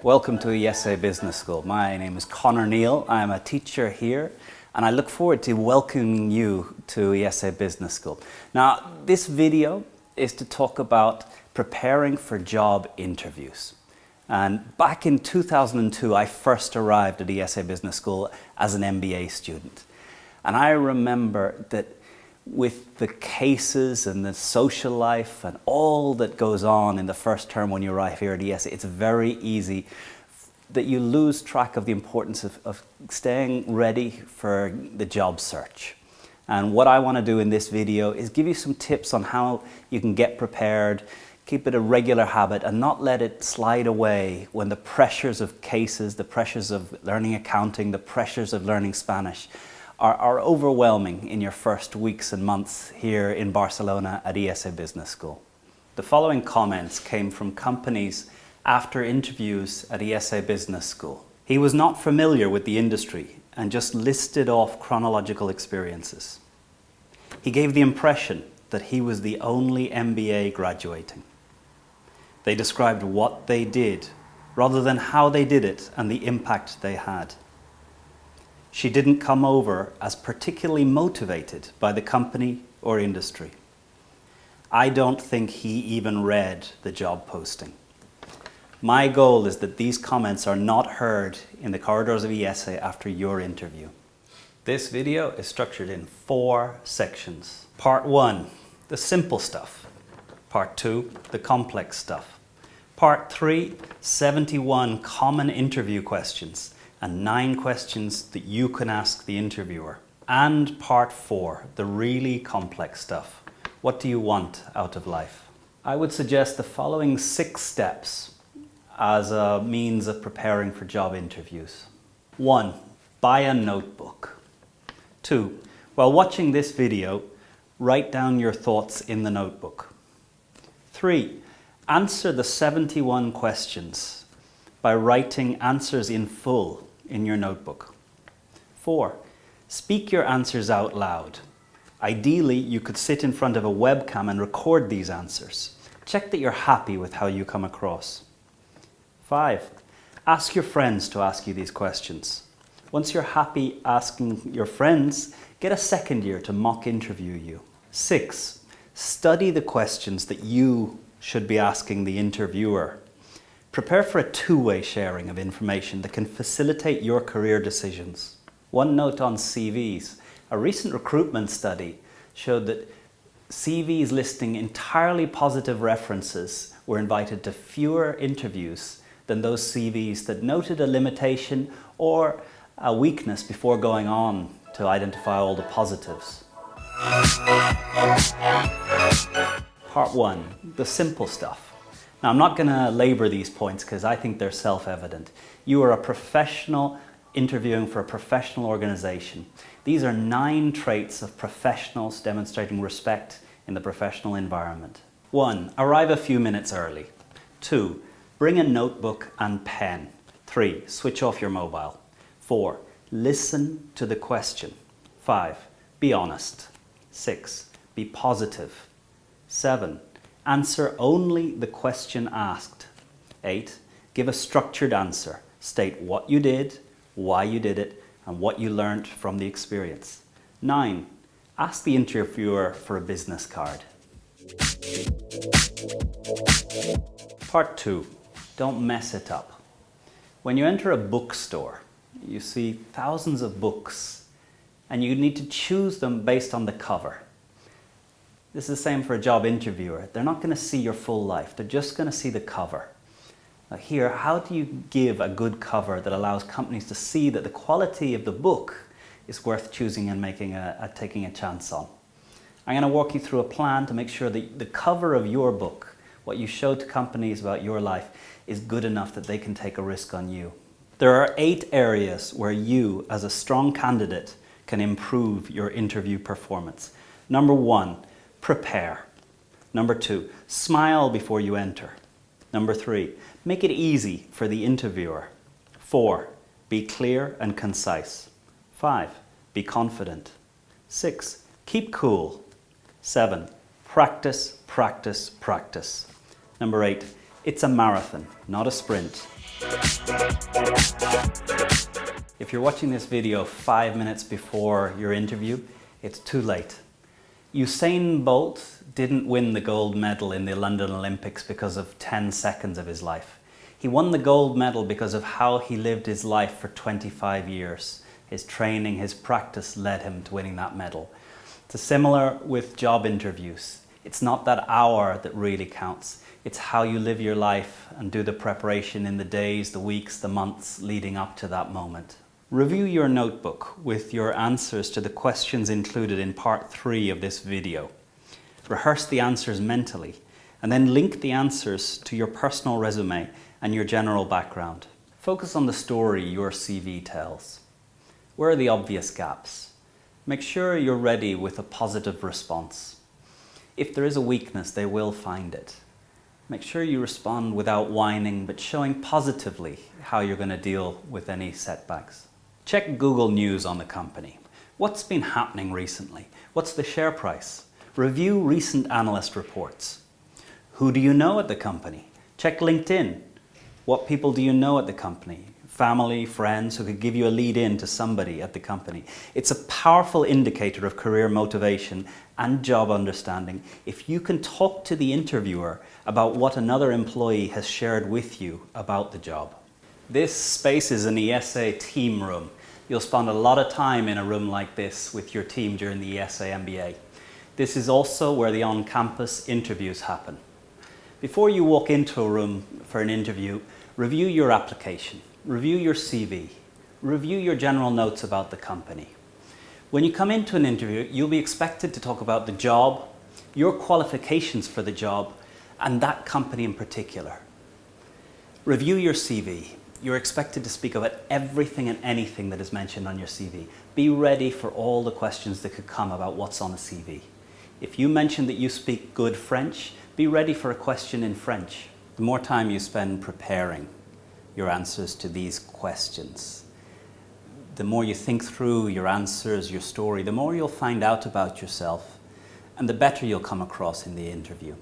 Welcome to IESE Business School. My name is Connor Neal. I'm a teacher here and I look forward to welcoming you to IESE Business School. Now, this video is to talk about preparing for job interviews. And back in 2002, I first arrived at IESE Business School as an MBA student. And I remember that with the cases and the social life and all that goes on in the first term when you arrive here at IESE, it's very easy that you lose track of the importance of staying ready for the job search. And what I want to do in this video is give you some tips on how you can get prepared, keep it a regular habit and not let it slide away when the pressures of cases, the pressures of learning accounting, the pressures of learning Spanish are overwhelming in your first weeks and months here in Barcelona at IESE Business School. The following comments came from companies after interviews at IESE Business School. He was not familiar with the industry and just listed off chronological experiences. He gave the impression that he was the only MBA graduating. They described what they did rather than how they did it and the impact they had. She didn't come over as particularly motivated by the company or industry. I don't think he even read the job posting. My goal is that these comments are not heard in the corridors of IESE after your interview. This video is structured in 4 sections. Part 1, the simple stuff. Part 2, the complex stuff. Part 3, 71 common interview questions and 9 questions that you can ask the interviewer. And part 4, the really complex stuff. What do you want out of life? I would suggest the following 6 steps as a means of preparing for job interviews. 1, buy a notebook. 2, while watching this video, write down your thoughts in the notebook. 3, answer the 71 questions by writing answers in full in your notebook. 4, speak your answers out loud. Ideally, you could sit in front of a webcam and record these answers. Check that you're happy with how you come across. 5, ask your friends to ask you these questions. Once you're happy asking your friends, get a second year to mock interview you. 6, study the questions that you should be asking the interviewer. Prepare for a two-way sharing of information that can facilitate your career decisions. One note on CVs. A recent recruitment study showed that CVs listing entirely positive references were invited to fewer interviews than those CVs that noted a limitation or a weakness before going on to identify all the positives. Part 1, the simple stuff. Now, I'm not going to labor these points because I think they're self-evident. You are a professional interviewing for a professional organization. These are 9 traits of professionals demonstrating respect in the professional environment. 1, arrive a few minutes early. 2, bring a notebook and pen. 3, switch off your mobile. 4, listen to the question. 5, be honest. 6, be positive. 7, answer only the question asked. 8, give a structured answer. State what you did, why you did it, and what you learned from the experience. 9, ask the interviewer for a business card. Part 2, don't mess it up. When you enter a bookstore, you see thousands of books, and you need to choose them based on the cover. This is the same for a job interviewer. They're not going to see your full life. They're just going to see the cover. Now here, how do you give a good cover that allows companies to see that the quality of the book is worth choosing and taking a chance on? I'm going to walk you through a plan to make sure that the cover of your book, what you show to companies about your life, is good enough that they can take a risk on you. There are 8 areas where you, as a strong candidate, can improve your interview performance. Number 1, prepare. Number 2, smile before you enter. Number 3, make it easy for the interviewer. 4, be clear and concise. 5, be confident. 6, keep cool. 7, practice, practice, practice. Number 8, It's a marathon, not a sprint. If you're watching this video 5 minutes before your interview, it's too late. Usain Bolt didn't win the gold medal in the London Olympics because of 10 seconds of his life. He won the gold medal because of how he lived his life for 25 years. His training, his practice led him to winning that medal. It's similar with job interviews. It's not that hour that really counts. It's how you live your life and do the preparation in the days, the weeks, the months leading up to that moment. Review your notebook with your answers to the questions included in part 3 of this video. Rehearse the answers mentally and then link the answers to your personal resume and your general background. Focus on the story your CV tells. Where are the obvious gaps? Make sure you're ready with a positive response. If there is a weakness, they will find it. Make sure you respond without whining, but showing positively how you're going to deal with any setbacks. Check Google News on the company. What's been happening recently? What's the share price? Review recent analyst reports. Who do you know at the company? Check LinkedIn. What people do you know at the company? Family, friends who could give you a lead in to somebody at the company. It's a powerful indicator of career motivation and job understanding if you can talk to the interviewer about what another employee has shared with you about the job. This space is an IESE team room. You'll spend a lot of time in a room like this with your team during the IESE MBA. This is also where the on-campus interviews happen. Before you walk into a room for an interview, review your application, review your CV, review your general notes about the company. When you come into an interview, you'll be expected to talk about the job, your qualifications for the job, and that company in particular. Review your CV. You're expected to speak about everything and anything that is mentioned on your CV. Be ready for all the questions that could come about what's on a CV. If you mention that you speak good French, be ready for a question in French. The more time you spend preparing your answers to these questions, the more you think through your answers, your story, the more you'll find out about yourself and the better you'll come across in the interview.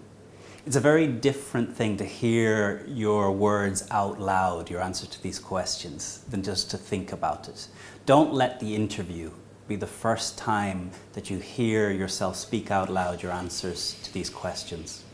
It's a very different thing to hear your words out loud, your answer to these questions, than just to think about it. Don't let the interview be the first time that you hear yourself speak out loud your answers to these questions.